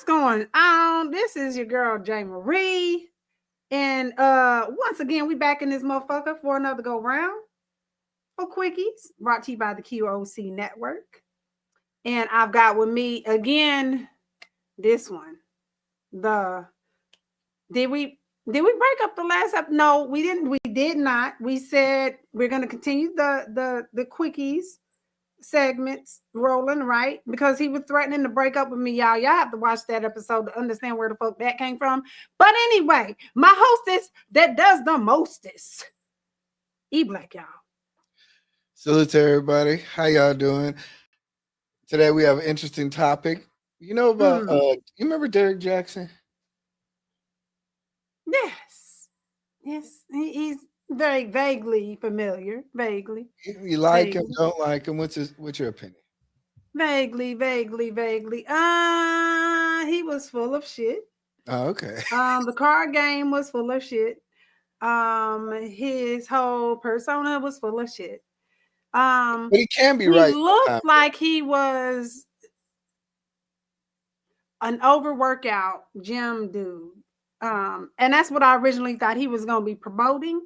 What's going on? This is your girl J Marie, and once again we back in this motherfucker for another go round for quickies, brought to you by the QOC Network. And I've got with me again this one. The did we break up the last episode? No, we didn't. We did not. We said we're going to continue the quickies segments rolling, right? Because he was threatening to break up with me, y'all. Y'all have to watch that episode to understand where the fuck that came from. But anyway, my hostess that does the mostest, eBlack, y'all. Salute to everybody. How y'all doing? Today we have an interesting topic. You know about you remember Derrick Jaxson? Yes, he's very vaguely familiar. Vaguely. You like him, don't like him? What's your opinion? Vaguely. He was full of shit. Oh, okay. The card game was full of shit. His whole persona was full of shit. But he can be right. He looked like he was an overworkout gym dude. And that's what I originally thought he was going to be promoting.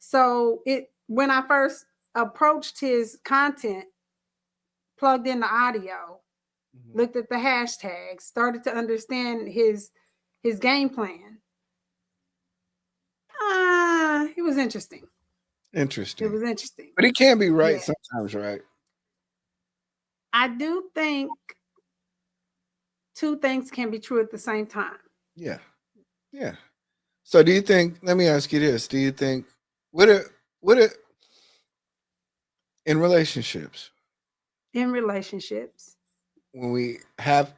So when I first approached his content, plugged in the audio, looked at the hashtags, started to understand his game plan. It was interesting. Interesting. It was interesting. But he can be right sometimes, right? I do think two things can be true at the same time. Yeah. So do you think, let me ask you this, do you think what in relationships, when we have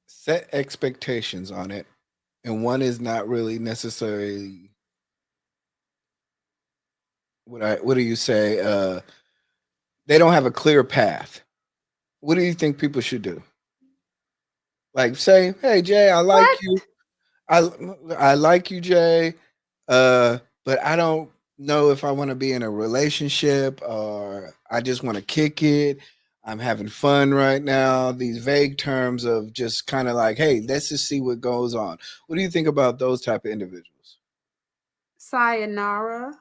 set expectations on it and one is not really necessarily what do you say, they don't have a clear path, what do you think people should do? Like say, hey Jay, I like you. I like you, Jay, but I don't know if I want to be in a relationship or I just want to kick it. I'm having fun right now. These vague terms of just kind of like, hey, let's just see what goes on. What do you think about those type of individuals? Sayonara.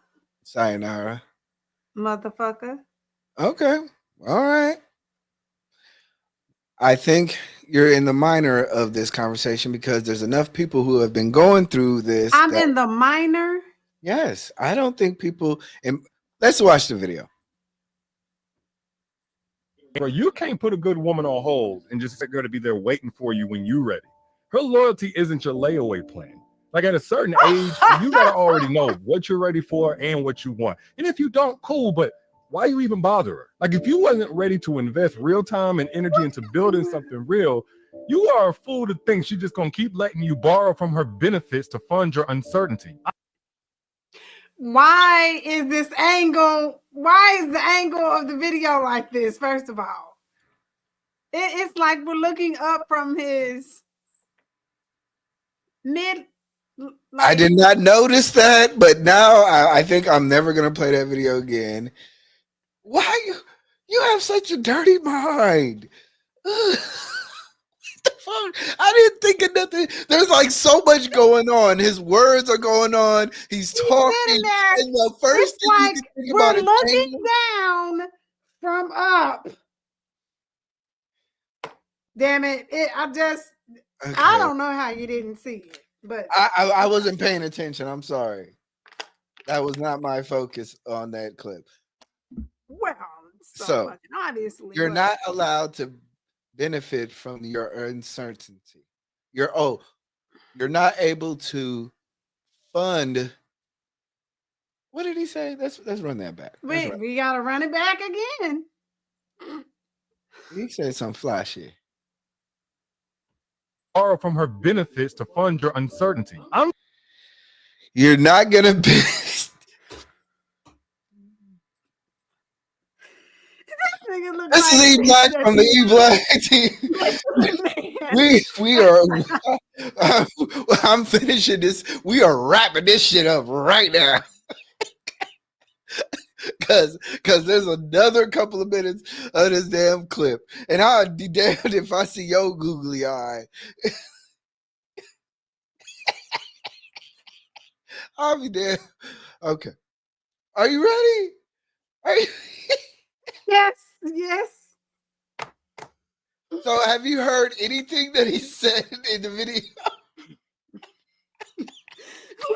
Motherfucker. Okay. All right. I think you're in the minor of this conversation because there's enough people who have been going through this. I'm in the minor? Yes. I don't think people, and let's watch the video. Bro, you can't put a good woman on hold and just expect her to be there waiting for you when you're ready. Her loyalty isn't your layaway plan. Like at a certain age, you gotta already know what you're ready for and what you want. And if you don't, cool, but why you even bother her? Like if you wasn't ready to invest real time and energy into building something real, you are a fool to think she's just gonna keep letting you borrow from her benefits to fund your uncertainty. Why is the angle of the video like this? First of all, it's like we're looking up from his mid. I did not notice that, but now I think I'm never gonna play that video again. Why you have such a dirty mind? What the fuck? I didn't think of nothing. There's like so much going on. His words are going on. He's talking. And the first thing like you think about we're looking down from up. Damn it! I don't know how you didn't see it, but I wasn't paying attention. I'm sorry. That was not my focus on that clip. Well, so obviously you're not allowed to benefit from your uncertainty. You're not able to fund. What did he say? Let's run that back. Wait, we gotta run it back again. He said something flashy. Borrow from her benefits to fund your uncertainty. You're not gonna be. This is eBlack from the eBlack team. We are. I'm finishing this. We are wrapping this shit up right now. Cause there's another couple of minutes of this damn clip. And I'd be damned if I see your googly eye. I'll be damned. Okay. Are you ready? Are you... Yes, yes. So have you heard anything that he said in the video?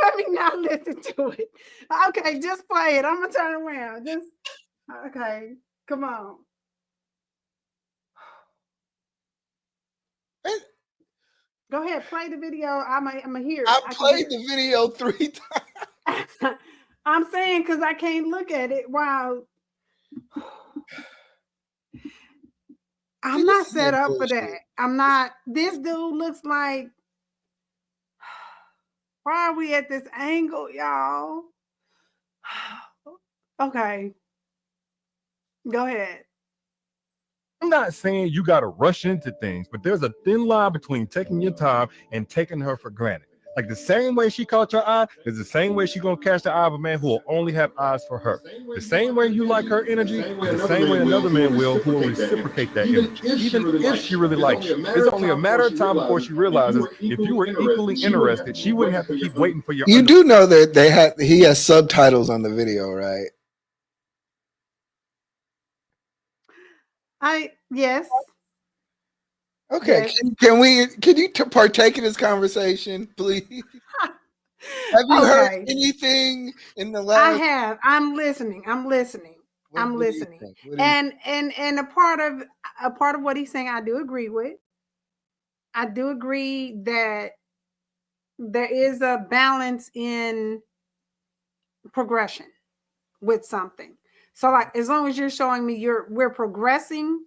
Let me not listen to it. Okay, just play it. I'm gonna turn around. Just okay. Come on. Go ahead, play the video. I'm gonna hear it. I played the video 3 times. I'm saying because I can't look at it while I'm not set up for that. I'm not. This dude looks like. Why are we at this angle, y'all? Okay. Go ahead. I'm not saying you got to rush into things, but there's a thin line between taking your time and taking her for granted. Like the same way she caught your eye is the same way she's going to catch the eye of a man who will only have eyes for her. The same way you like her energy is the same way another man will who will reciprocate that energy, even if she really likes you. It's only a matter of time before she realizes if you were equally interested, she wouldn't have to keep waiting for your. You do know that he has subtitles on the video, right? Yes. Okay. Yes. Can you partake in this conversation, please? Have you heard anything in the last? I have. I'm listening. I'm listening. And a part of what he's saying, I do agree with. I do agree that there is a balance in progression with something. So like as long as you're showing me we're progressing,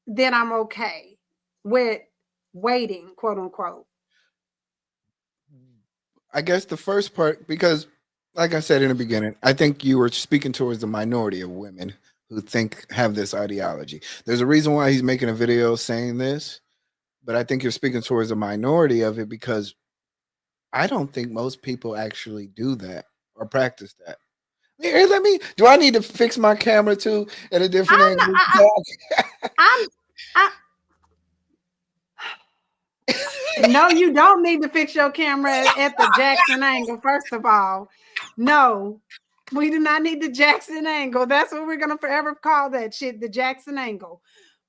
then I'm okay with waiting, quote unquote. I guess the first part, because like I said in the beginning, I think you were speaking towards the minority of women who have this ideology. There's a reason why he's making a video saying this, but I think you're speaking towards the minority of it because I don't think most people actually do that or practice that. Here, do I need to fix my camera too at a different angle? No, you don't need to fix your camera at the Jaxn angle. First of all, no, we do not need the Jaxn angle. That's what we're gonna forever call that shit, the Jaxn angle.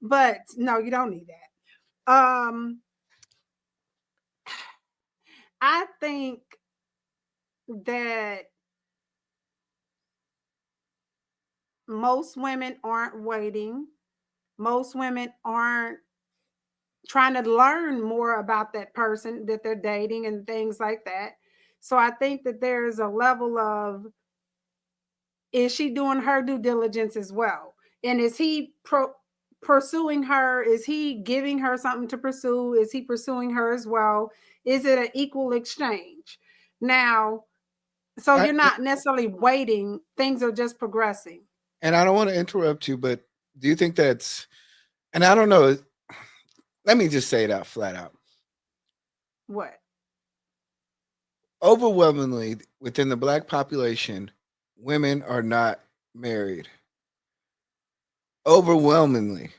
But no, you don't need that. I think that most women aren't waiting. Most women aren't trying to learn more about that person that they're dating and things like that. So I think that there's a level of, is she doing her due diligence as well? And is he pursuing her? Is he giving her something to pursue? Is he pursuing her as well? Is it an equal exchange? Now, so you're not necessarily waiting. Things are just progressing. And I don't want to interrupt you, but do you think that's, and I don't know, let me just say it out flat out. What? Overwhelmingly within the Black population, women are not married. Overwhelmingly.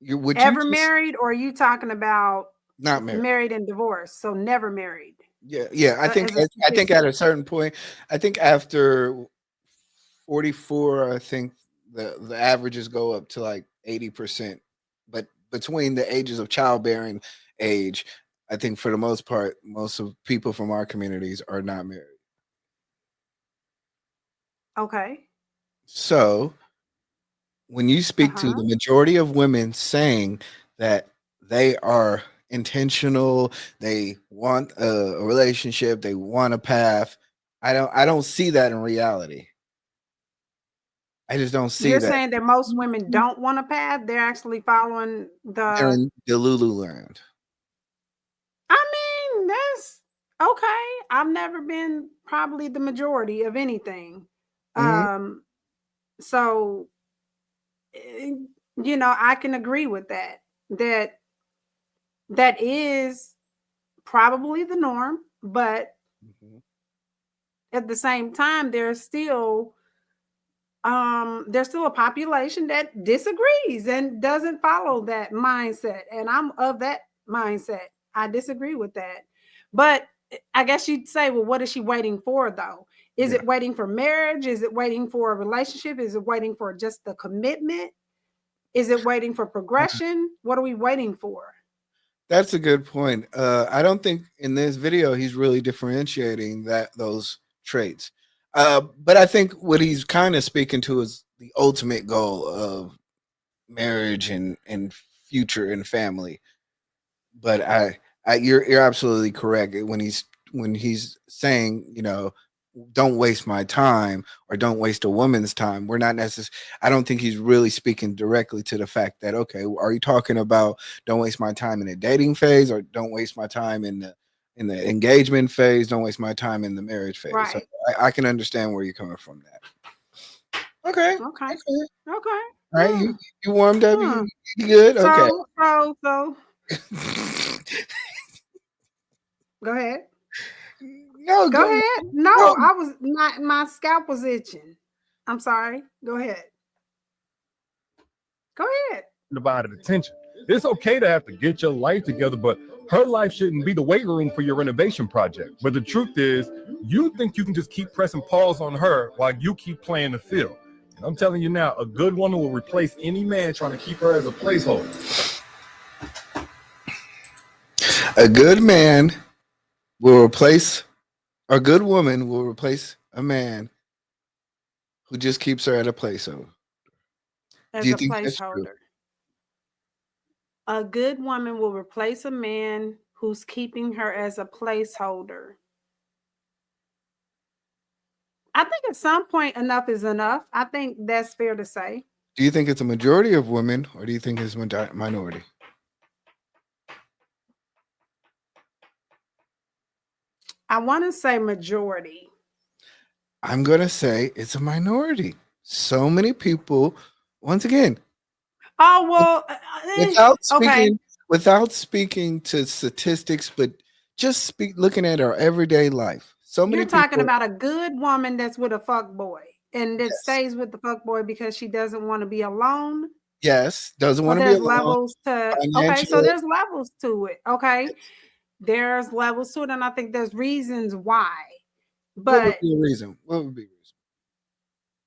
Married, or are you talking about not married? Married and divorced, so never married. Yeah. I think at a certain point, I think after 44, I think the averages go up to like 80%. But between the ages of childbearing age, I think for the most part, most of people from our communities are not married. Okay. So when you speak to the majority of women saying that they are intentional, they want a relationship, they want a path, I don't see that in reality. I just don't see that. You're saying that most women don't want a path. They're actually following They're in the Lululand. I mean, that's okay. I've never been probably the majority of anything. So, I can agree with that. That is probably the norm, but at the same time, there's still a population that disagrees and doesn't follow that mindset. And I'm of that mindset. I disagree with that. But I guess you'd say, well, what is she waiting for though? Is it waiting for marriage? Is it waiting for a relationship? Is it waiting for just the commitment? Is it waiting for progression? What are we waiting for? That's a good point. I don't think in this video he's really differentiating those traits. But I think what he's kind of speaking to is the ultimate goal of marriage and future and family. But you're absolutely correct when he's saying, you know, don't waste my time or don't waste a woman's time. We're not necessarily, I don't think he's really speaking directly to the fact that, okay, are you talking about don't waste my time in the dating phase or don't waste my time in the engagement phase, don't waste my time in the marriage phase. Right. So I can understand where you're coming from that. Okay. Okay. All right. You warmed up. You good? Okay. So go ahead. No, go ahead. No, I was not. My scalp was itching. I'm sorry. Go ahead. Go ahead. Divided attention. It's okay to have to get your life together, but her life shouldn't be the waiting room for your renovation project. But the truth is, you think you can just keep pressing pause on her while you keep playing the field. And I'm telling you now, a good woman will replace any man trying to keep her as a placeholder. A good man will replace, a good woman will replace a man who just keeps her at a placeholder. As a placeholder. A good woman will replace a man who's keeping her as a placeholder. I think at some point enough is enough. I think that's fair to say. Do you think it's a majority of women or do you think it's a minority? I want to say majority. I'm going to say it's a minority. So many people, once again. Oh, well, without speaking to statistics, but just looking at our everyday life. So many You're talking about a good woman that's with a fuck boy and that stays with the fuck boy because she doesn't want to be alone. Yes, doesn't want to be alone. Levels to okay, so there's levels to it. Okay, there's levels to it, and I think there's reasons why. But what would be a reason? What would be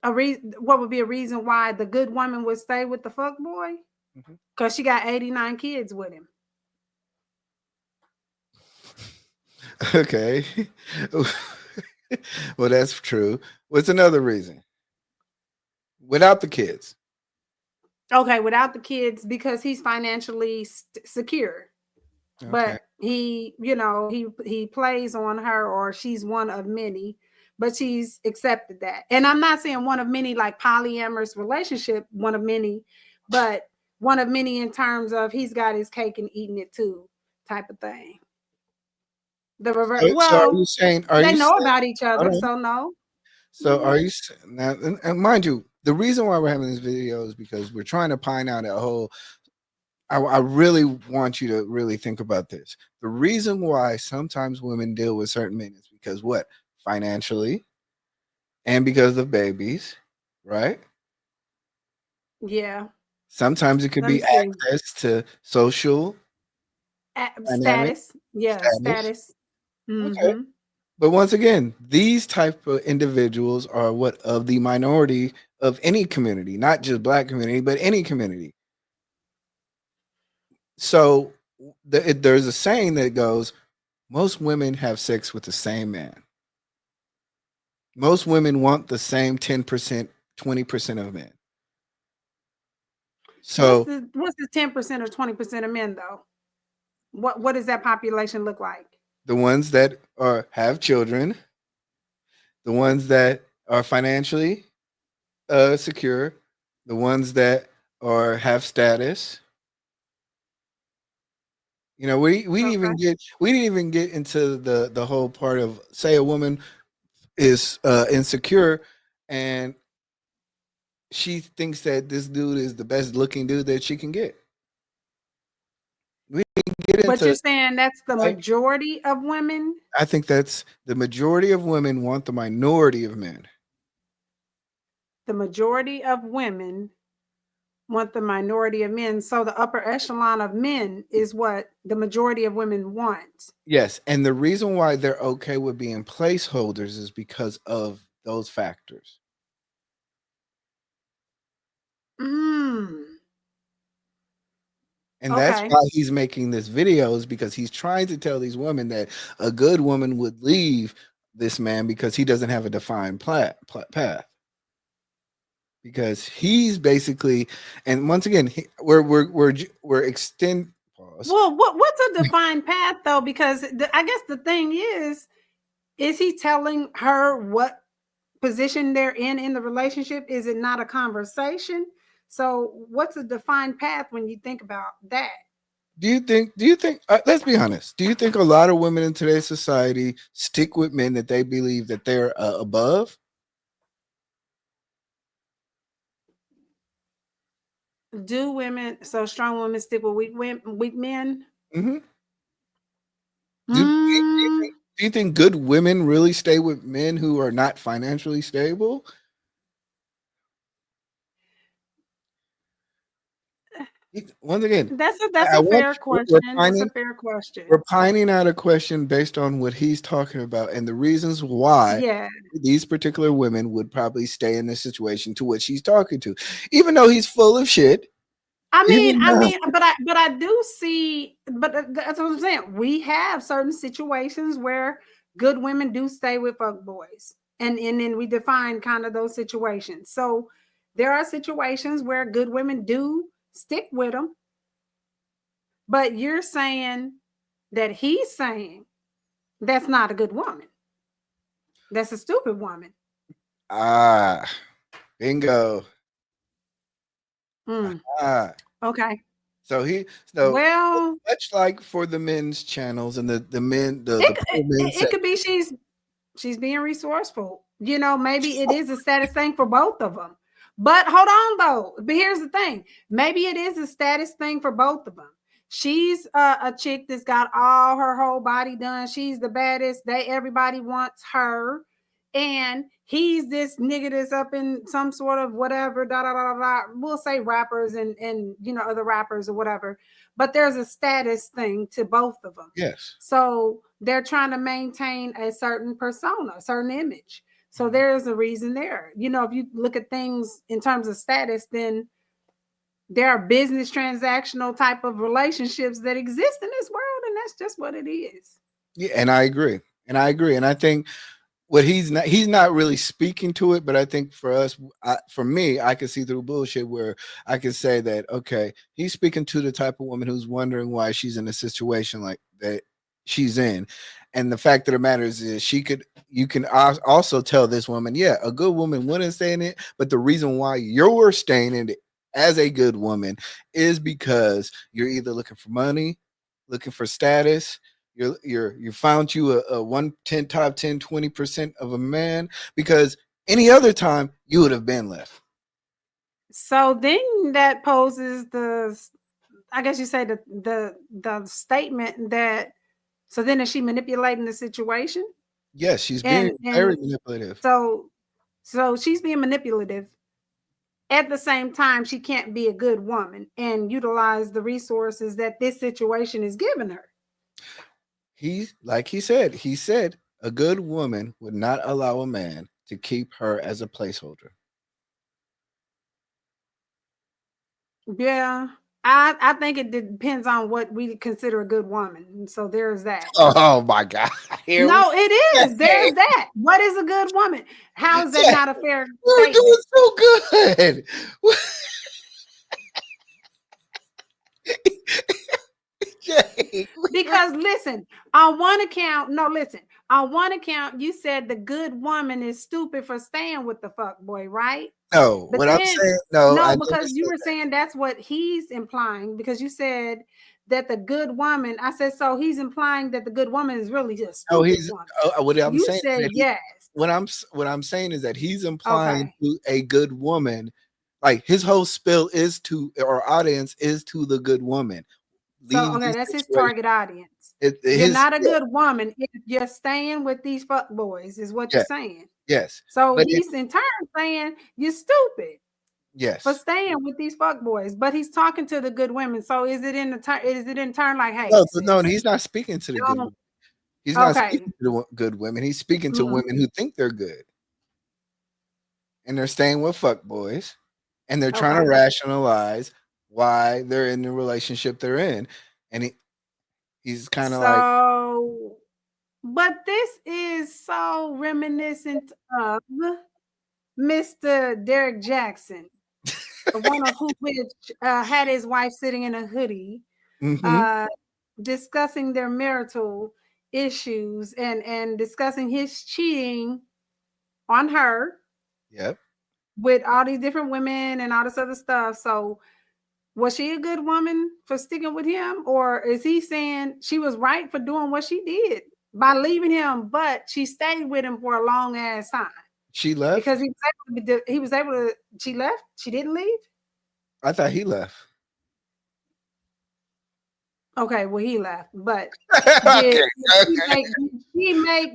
a reason? What would be a reason why the good woman would stay with the fuck boy? Because she got 89 kids with him. Okay. Well, that's true. What's another reason? Without the kids. Okay, without the kids, because he's financially secure. Okay. But he, you know, he plays on her, or she's one of many, but she's accepted that. And I'm not saying one of many like polyamorous relationship, one of many, but one of many in terms of he's got his cake and eating it too type of thing. The reverse. So are you saying they know about each other, so no. So are you now? And mind you, the reason why we're having this video is because we're trying to find out a whole. I really want you to really think about this. The reason why sometimes women deal with certain men is because what? Financially, and because of babies, right? Yeah. Sometimes it could be access to social status. Yeah, status. Okay. But once again, these type of individuals are what of the minority of any community, not just Black community, but any community. So there's a saying that goes, most women have sex with the same man. Most women want the same 10%, 20% of men. So what's the 10% or 20% of men though? What does that population look like? The ones that have children, the ones that are financially secure, the ones that have status. You know, we didn't even get into the whole part of, say a woman is insecure and she thinks that this dude is the best looking dude that she can get. We didn't get But you're into. saying that's the Like, majority of women? I think that's the majority of women want the minority of men. The majority of women want the minority of men. So the upper echelon of men is what the majority of women want. Yes, and the reason why they're okay with being placeholders is because of those factors. Mm, And that's okay. why he's making this video, is because he's trying to tell these women that a good woman would leave this man because he doesn't have a defined path. Because he's basically, and once again, we're extend pause. Well, what's a defined path though? Because I guess the thing is he telling her what position they're in the relationship? Is it not a conversation? So what's a defined path when you think about that? Do you think? Let's be honest. Do you think a lot of women in today's society stick with men that they believe that they're above? Do women, so strong women stick with weak men? Mm-hmm. Mm, Do you think good women really stay with men who are not financially stable? Once again, that's I a want fair we're question. That's a pining fair question. we're pining out a question based on what he's talking about and the reasons why Yeah. these particular women would probably stay in this situation to which he's talking to, even though he's full of shit. Even though, But I do see, but that's what I'm saying. We have certain situations where good women do stay with fuck boys, and then we define kind of those situations. So there are situations where good women do stick with them, but you're saying that he's saying that's not a good woman. That's a stupid woman. ah, bingo. Mm, Ah, okay. so Well, much like for the men's channels and the men, the it, poor it, men it could be section. she's being resourceful. You know, maybe it is a status thing for both of them. But hold on though. But here's the thing. Maybe it is a status thing for both of them. She's a chick that's got all her whole body done. She's the baddest. Everybody wants her. And he's this nigga that's up in some sort of whatever, da da da da. We'll say rappers and you know other rappers or whatever. But there's a status thing to both of them. Yes. So they're trying to maintain a certain persona, a certain image. So there's a reason there. You know, if you look at things in terms of status, then there are business transactional type of relationships that exist in this world, and that's just what it is. Yeah, and I agree. And I think what he's not really speaking to it, but I think for us, for me, I can see through bullshit where I can say that okay, he's speaking to the type of woman who's wondering why she's in a situation like that she's in, and the fact of the matter is you can also tell this woman, yeah, a good woman wouldn't stay in it, but the reason why you're staying in it as a good woman is because you're either looking for money, looking for status, you found you a 110 top 10 20% of a man, because any other time you would have been left. So then that poses I guess you say the statement that so then is she manipulating the situation? Yes, she's being And very manipulative. so she's being manipulative. At the same time, she can't be a good woman and utilize the resources that this situation is giving her. He said a good woman would not allow a man to keep her as a placeholder. Yeah. I think it depends on what we consider a good woman. So there's that. Oh my god. Here we No, it is. There's that. What is a good woman? How is that yeah, not a fair we're doing statement? so good. Jay, Because listen, on one account, no, listen, on one account, you said the good woman is stupid for staying with the fuck boy, right? no, But what I'm then, saying, no, I no, never because you said were that. saying that's what he's implying, because you said that the good woman, I said, so he's implying that the good woman is really just No, stupid woman. what I'm You saying is said that yes. what I'm saying is that he's implying Okay. to a good woman, like his whole spill is to our audience is to the good woman. So leaving okay, these that's his situations. target audience. It, You're his not a good woman if you're staying with these fuck boys, is what yeah, you're saying. yes, So but he's in turn saying you're stupid for yes, staying with these fuck boys. But he's talking to the good women. So is it in the turn? Is it in turn like, hey, no, sis, he's not speaking to the good. don't- He's not okay, speaking to the good women. He's speaking to mhm, women who think they're good and they're staying with fuck boys, and they're trying to okay. rationalize why they're in the relationship they're in, and he's kind of like, So, but this is so reminiscent of Mr. Derrick Jaxn, the one of who which had his wife sitting in a hoodie, mm-hmm, uh, discussing their marital issues and discussing his cheating on her yep. with all these different women and all this other stuff. So was she a good woman for sticking with him, or is he saying she was right for doing what she did by leaving him, but she stayed with him for a long ass time She left. because he was able to. She left. She didn't leave. I thought he left. Okay, well he left, but Okay, okay.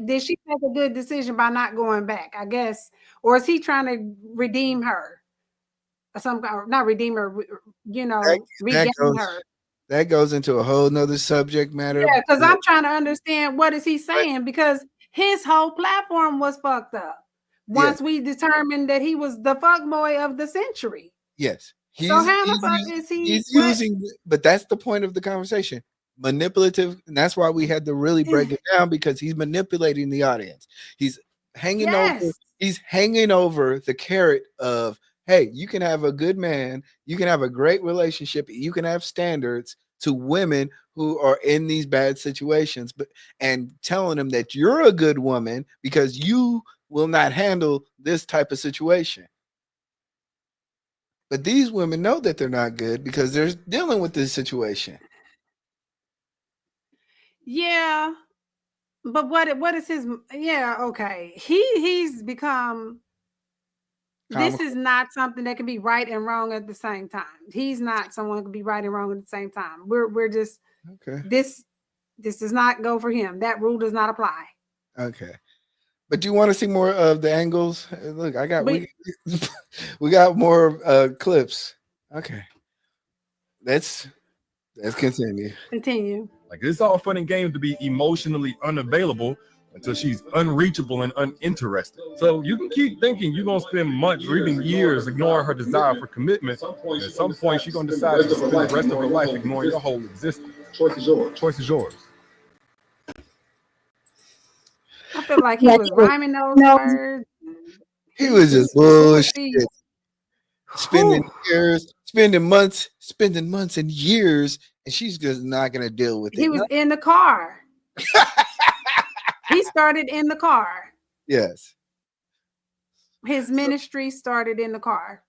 did she make a good decision by not going back? I guess, or is he trying to redeem her? Some kind, not redeem her, That, that regain goes her. that goes into a whole nother subject matter. Yeah, because But, I'm trying to understand what is he saying because his whole platform was fucked up. yeah, Once we determined that he was the fuck boy of the century, yes, so how the fuck is he? he's What? using, but that's the point of the conversation. Manipulative, and that's why we had to really break it down because he's manipulating the audience. He's hanging over. Yes, He's hanging over the carrot of, hey, you can have a good man, you can have a great relationship, you can have standards to women who are in these bad situations, but and telling them that you're a good woman because you will not handle this type of situation. But these women know that they're not good because they're dealing with this situation. yeah, but what is his? Yeah, okay. He's become. This is Comical. not something that can be right and wrong at the same time. He's not someone who can be right and wrong at the same time. We're just Okay. this does not go for him. That rule does not apply. Okay. But do you want to see more of the angles? Look, But we got more clips. Okay. Let's continue. continue. Like it's all fun and games to be emotionally unavailable until she's unreachable and uninterested. So you can keep thinking you're gonna spend months or even years ignoring her desire for commitment. And at some point, she's gonna decide to spend the rest of her life ignoring your whole existence. Choice is yours. Choice is yours. I feel like he was rhyming those words. He was just We'll see. bullshit. Spending Whew. years, spending months and years, and she's just not gonna deal with He it. was in the car. He started in the car. Yes. His ministry started in the car.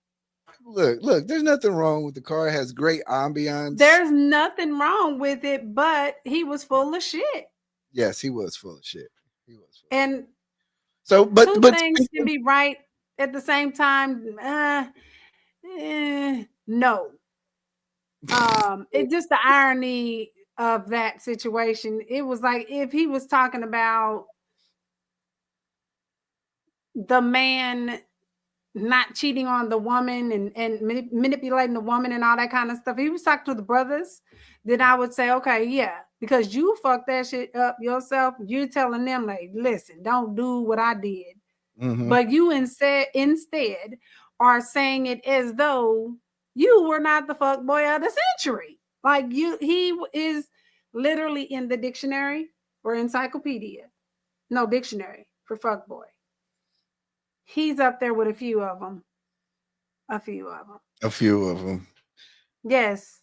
Look, there's nothing wrong with the car. It has great ambiance. There's nothing wrong with it, but he was full of shit. Yes, he was full of shit. He was full of shit. And So, two things can be right at the same time. No. It's just the irony of that situation. It was like if he was talking about the man not cheating on the woman and manipulating the woman and all that kind of stuff. If he was talking to the brothers, then I would say, okay, yeah, because you fucked that shit up yourself. You're telling them, like, listen, don't do what I did. Mhm. But you instead are saying it as though you were not the fuck boy of the century. Like he is literally in the dictionary or encyclopedia. No dictionary for fuck boy. He's up there with a few of them. A few of them. A few of them. Yes.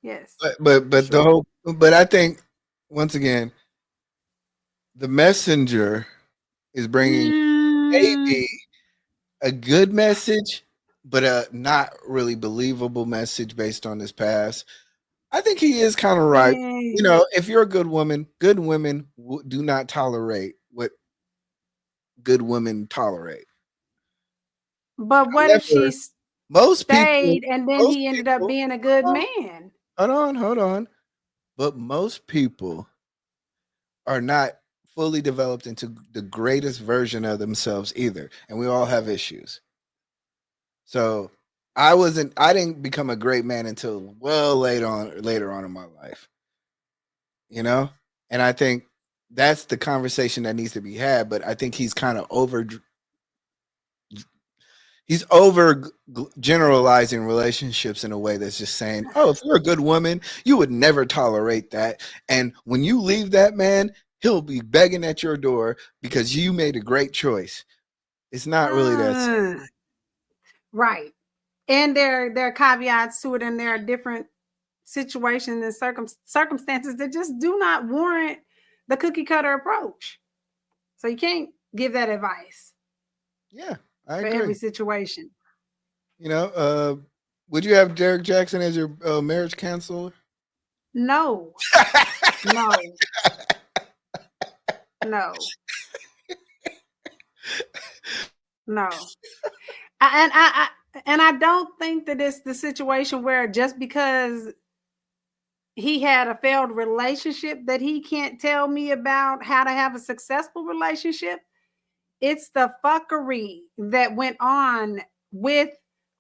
Yes. But For the sure. whole. But I think once again, the messenger is bringing Mm, maybe a good message, but a not really believable message based on his past. I think he is kind of right. eh. You know, if you're a good women do not tolerate what good women tolerate. But what if she However, most people, stayed and then most he ended up people, being a good well, man? Hold on. But most people are not fully developed into the greatest version of themselves either, and we all have issues. So I didn't become a great man until well later on in my life. You know? And I think that's the conversation that needs to be had, but I think he's kind of over generalizing relationships in a way that's just saying, "Oh, if you're a good woman, you would never tolerate that. And when you leave that man, he'll be begging at your door because you made a great choice." It's not really that simple. Right. And there are caveats to it, and there are different situations and circumstances that just do not warrant the cookie cutter approach. So you can't give that advice. Yeah, I for agree. every situation. You know, would you have Derrick Jaxn as your marriage counselor? No. No. No. No. And I don't think that it's the situation where just because he had a failed relationship that he can't tell me about how to have a successful relationship. It's the fuckery that went on with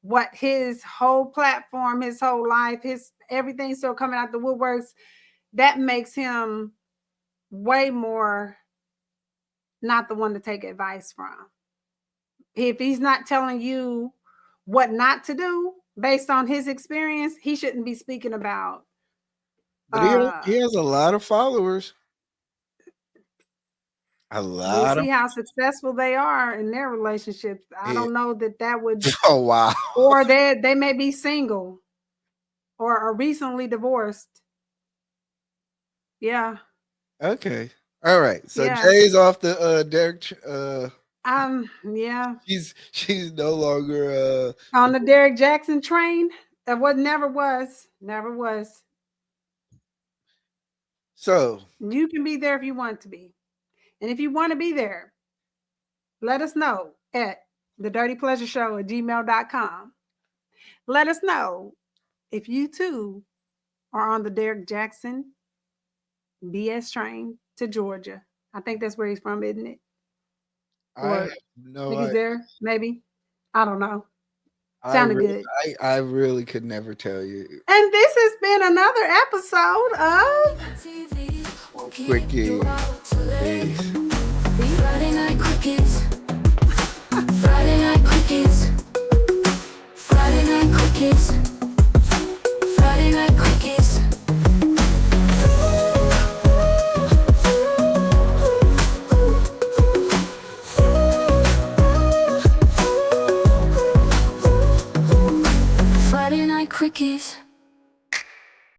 what his whole platform, his whole life, his everything still coming out the woodworks. That makes him way more not the one to take advice from. If he's not telling you what not to do based on his experience, he shouldn't be speaking about. But he has a lot of followers. We'll see how successful they are in their relationships. I don't know that would. Oh wow! Or they may be single, or are recently divorced. Yeah. Okay. All right. So yeah. Jay's off the Derrick. Yeah. She's no longer on the Derrick Jaxn train. That never was. So you can be there if you want to be. And if you want to be there, let us know at thedirtypleasureshow@gmail.com. Let us know if you too are on the Derrick Jaxn BS train to Georgia. I think that's where he's from, isn't it? Or think he's there, maybe. I don't know. Sounded good. I really could never tell you. And this has been another episode of Quickie. Peace. Friday night quickies. Friday night quickies. Friday night quickies.